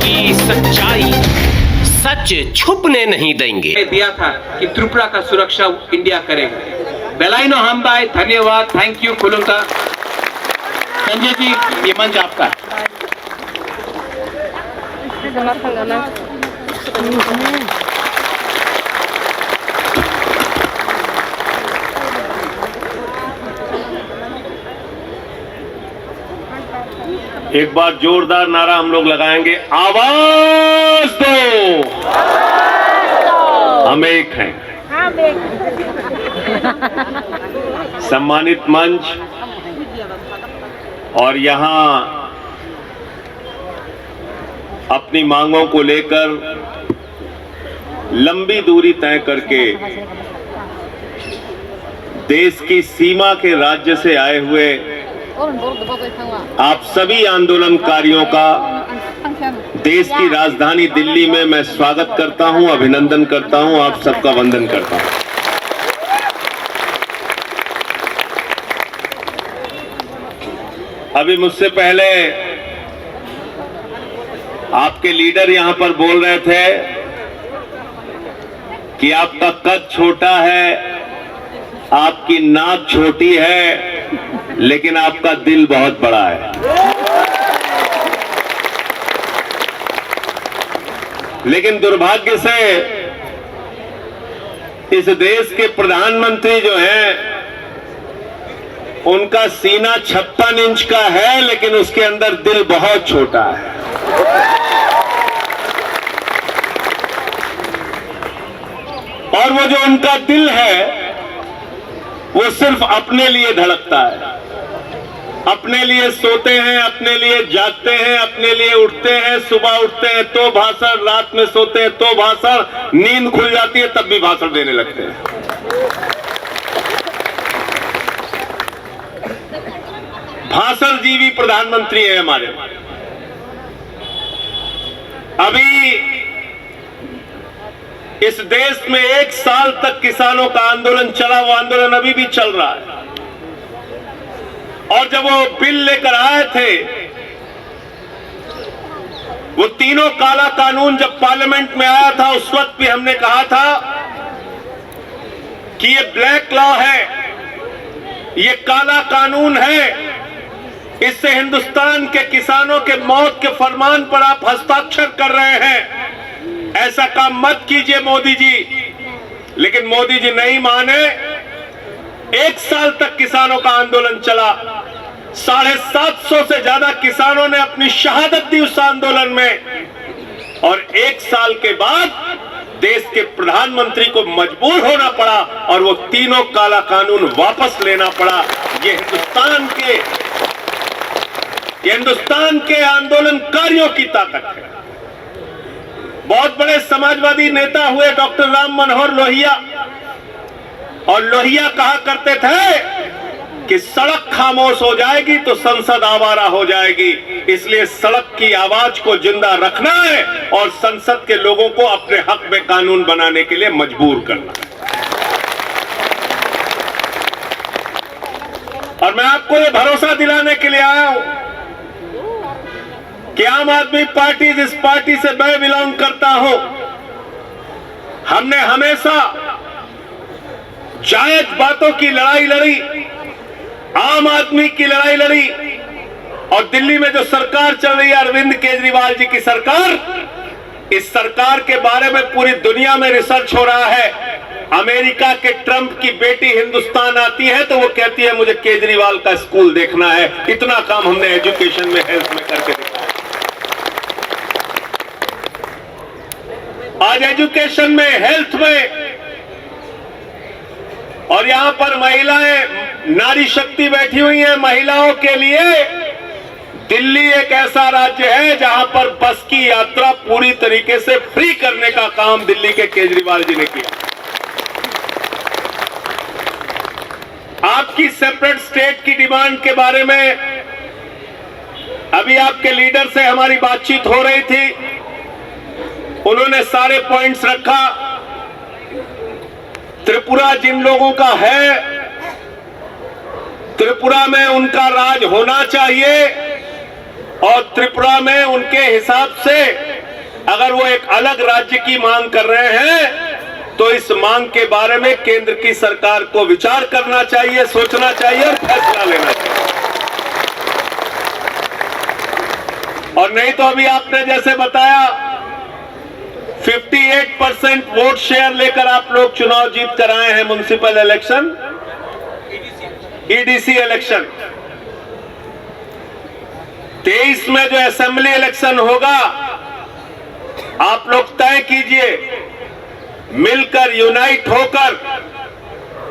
की सच्चाई, सच छुपने नहीं देंगे। दिया था कि त्रिपुरा का सुरक्षा इंडिया करेगा। बेलाइनो हमबाई, धन्यवाद, थैंक यू खुलूंगा। संजय जी, ये मंच आपका। एक बार जोरदार नारा हम लोग लगाएंगे, आवाज दो, हम एक हैं। सम्मानित मंच और यहां अपनी मांगों को लेकर लंबी दूरी तय करके देश की सीमा के राज्य से आए हुए आप सभी आंदोलनकारियों का देश की राजधानी दिल्ली में मैं स्वागत करता हूं, अभिनंदन करता हूं, आप सबका वंदन करता हूं। अभी मुझसे पहले आपके लीडर यहां पर बोल रहे थे कि आपका कद छोटा है, आपकी नाक छोटी है, लेकिन आपका दिल बहुत बड़ा है। लेकिन दुर्भाग्य से इस देश के प्रधानमंत्री जो हैं, उनका सीना 56 इंच का है, लेकिन उसके अंदर दिल बहुत छोटा है। और वो जो उनका दिल है, वो सिर्फ अपने लिए धड़कता है, अपने लिए सोते हैं, अपने लिए जागते हैं, अपने लिए उठते हैं। सुबह उठते हैं तो भाषण, रात में सोते हैं तो भाषण, नींद खुल जाती है तब भी भाषण देने लगते हैं। भाषण जीवी प्रधानमंत्री है हमारे। अभी इस देश में 1 साल तक किसानों का आंदोलन चला, वो आंदोलन अभी भी चल रहा है। और जब वो बिल लेकर आए थे, वो तीनों काला कानून जब पार्लियामेंट में आया था, उस वक्त भी हमने कहा था कि ये ब्लैक लॉ है, ये काला कानून है, इससे हिंदुस्तान के किसानों के मौत के फरमान पर आप हस्ताक्षर कर रहे हैं, ऐसा काम मत कीजिए मोदी जी। लेकिन मोदी जी नहीं माने। 1 साल तक किसानों का आंदोलन चला, 750 से ज्यादा किसानों ने अपनी शहादत दी उस आंदोलन में। और 1 साल के बाद देश के प्रधानमंत्री को मजबूर होना पड़ा और वो तीनों काला कानून वापस लेना पड़ा। ये हिंदुस्तान के आंदोलनकारियों की ताकत है। बहुत बड़े समाजवादी नेता हुए डॉक्टर राम मनोहर लोहिया, और लोहिया कहा करते थे कि सड़क खामोश हो जाएगी तो संसद आवारा हो जाएगी, इसलिए सड़क की आवाज को जिंदा रखना है और संसद के लोगों को अपने हक में कानून बनाने के लिए मजबूर करना है। और मैं आपको ये भरोसा दिलाने के लिए आया हूं कि आम आदमी पार्टी, जिस पार्टी से मैं बिलोंग करता हूं, हमने हमेशा जायज बातों की लड़ाई लड़ी, आम आदमी की लड़ाई लड़ी। और दिल्ली में जो सरकार चल रही है अरविंद केजरीवाल जी की सरकार, इस सरकार के बारे में पूरी दुनिया में रिसर्च हो रहा है। अमेरिका के ट्रंप की बेटी हिंदुस्तान आती है तो वो कहती है मुझे केजरीवाल का स्कूल देखना है। इतना काम हमने एजुकेशन में, हेल्थ में करके देखा। आज एजुकेशन में, हेल्थ में, और यहां पर महिलाएं, नारी शक्ति बैठी हुई है। महिलाओं के लिए दिल्ली एक ऐसा राज्य है जहां पर बस की यात्रा पूरी तरीके से फ्री करने का काम दिल्ली के केजरीवाल जी ने किया। आपकी सेपरेट स्टेट की डिमांड के बारे में अभी आपके लीडर से हमारी बातचीत हो रही थी, उन्होंने सारे पॉइंट्स रखा। त्रिपुरा जिन लोगों का है, त्रिपुरा में उनका राज होना चाहिए और त्रिपुरा में उनके हिसाब से अगर वो एक अलग राज्य की मांग कर रहे हैं तो इस मांग के बारे में केंद्र की सरकार को विचार करना चाहिए, सोचना चाहिए और फैसला लेना चाहिए। और नहीं तो अभी आपने जैसे बताया 58% वोट शेयर लेकर आप लोग चुनाव जीत कर आए हैं म्युनिसिपल इलेक्शन, ईडीसी इलेक्शन। 23 में जो असेंबली इलेक्शन होगा, आप लोग तय कीजिए, मिलकर यूनाइट होकर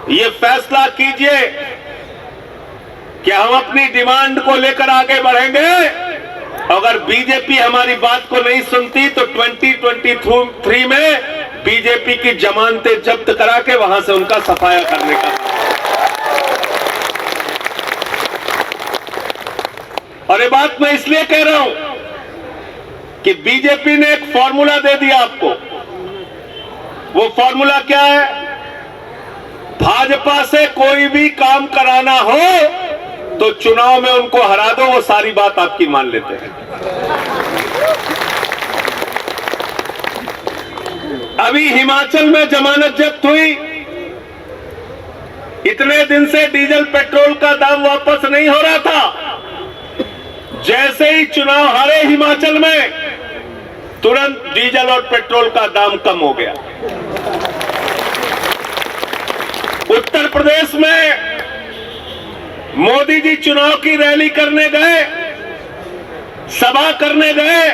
ये फैसला कीजिए कि हम अपनी डिमांड को लेकर आगे बढ़ेंगे। अगर बीजेपी हमारी बात को नहीं सुनती तो 2023 में बीजेपी की जमानतें जब्त करा के वहां से उनका सफाया करने का। और ये बात मैं इसलिए कह रहा हूं कि बीजेपी ने एक फॉर्मूला दे दिया आपको। वो फॉर्मूला क्या है? भाजपा से कोई भी काम कराना हो तो चुनाव में उनको हरा दो, वो सारी बात आपकी मान लेते हैं। अभी हिमाचल में जमानत जब्त हुई, इतने दिन से डीजल पेट्रोल का दाम वापस नहीं हो रहा था। जैसे ही चुनाव हारे हिमाचल में, तुरंत डीजल और पेट्रोल का दाम कम हो गया। उत्तर प्रदेश में मोदी जी चुनाव की रैली करने गए, सभा करने गए,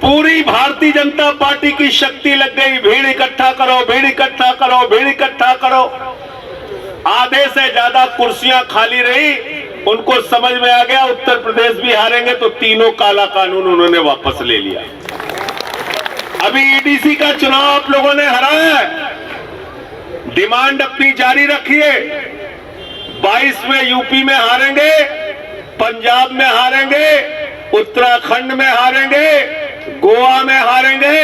पूरी भारतीय जनता पार्टी की शक्ति लग गई, भीड़ इकट्ठा करो, भीड़ इकट्ठा करो, भीड़ इकट्ठा करो। आधे से ज्यादा कुर्सियां खाली रही। उनको समझ में आ गया उत्तर प्रदेश भी हारेंगे, तो तीनों काला कानून उन्होंने वापस ले लिया। अभी ईडीसी का चुनाव आप लोगों ने हराया है, डिमांड अपनी जारी रखिए। 22 में यूपी में हारेंगे, पंजाब में हारेंगे, उत्तराखंड में हारेंगे, गोवा में हारेंगे,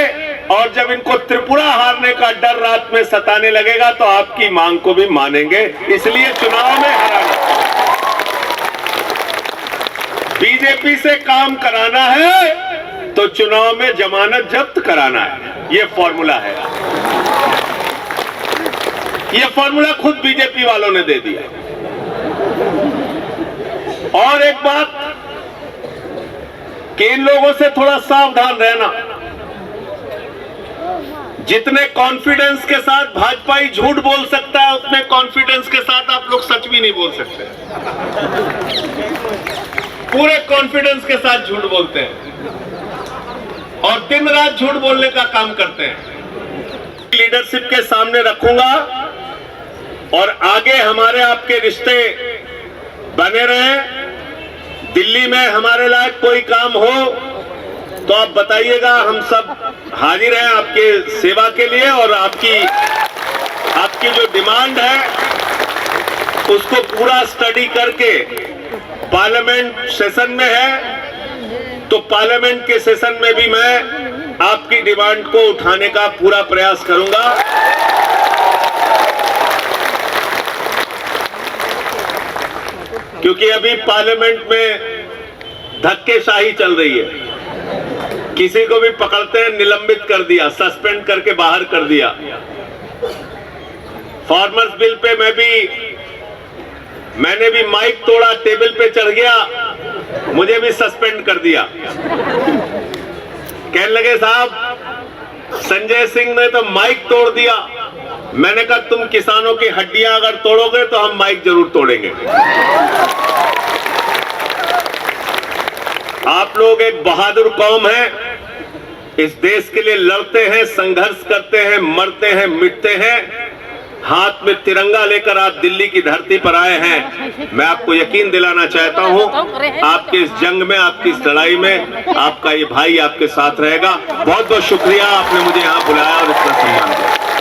और जब इनको त्रिपुरा हारने का डर रात में सताने लगेगा तो आपकी मांग को भी मानेंगे। इसलिए चुनाव में हराना, बीजेपी से काम कराना है तो चुनाव में जमानत जब्त कराना है। ये फॉर्मूला है, ये फॉर्मूला खुद बीजेपी वालों ने दे दिया। और एक बात कि इन लोगों से थोड़ा सावधान रहना। जितने कॉन्फिडेंस के साथ भाजपाई झूठ बोल सकता है, उतने कॉन्फिडेंस के साथ आप लोग सच भी नहीं बोल सकते। पूरे कॉन्फिडेंस के साथ झूठ बोलते हैं और दिन रात झूठ बोलने का काम करते हैं। लीडरशिप के सामने रखूंगा और आगे हमारे आपके रिश्ते बने रहे। दिल्ली में हमारे लायक कोई काम हो तो आप बताइएगा, हम सब हाजिर हैं आपके सेवा के लिए। और आपकी जो डिमांड है उसको पूरा स्टडी करके, पार्लियामेंट सेशन में है तो पार्लियामेंट के सेशन में भी मैं आपकी डिमांड को उठाने का पूरा प्रयास करूंगा। क्योंकि अभी पार्लियामेंट में धक्केशाही चल रही है। किसी को भी पकड़ते हैं, निलंबित कर दिया, सस्पेंड करके बाहर कर दिया। फार्मर्स बिल पे मैंने भी माइक तोड़ा, टेबल पे चढ़ गया, मुझे भी सस्पेंड कर दिया। कहने लगे साहब संजय सिंह ने तो माइक तोड़ दिया। मैंने कहा तुम किसानों की हड्डियां अगर तोड़ोगे तो हम माइक जरूर तोड़ेंगे। आप लोग एक बहादुर कौम है, इस देश के लिए लड़ते हैं, संघर्ष करते हैं, मरते हैं, मिटते हैं। हाथ में तिरंगा लेकर आप दिल्ली की धरती पर आए हैं। मैं आपको यकीन दिलाना चाहता हूं, आपके इस जंग में, आपकी इस लड़ाई में आपका ये भाई आपके साथ रहेगा। बहुत बहुत शुक्रिया, आपने मुझे यहां बुलाया और इतना सम्मान दिया।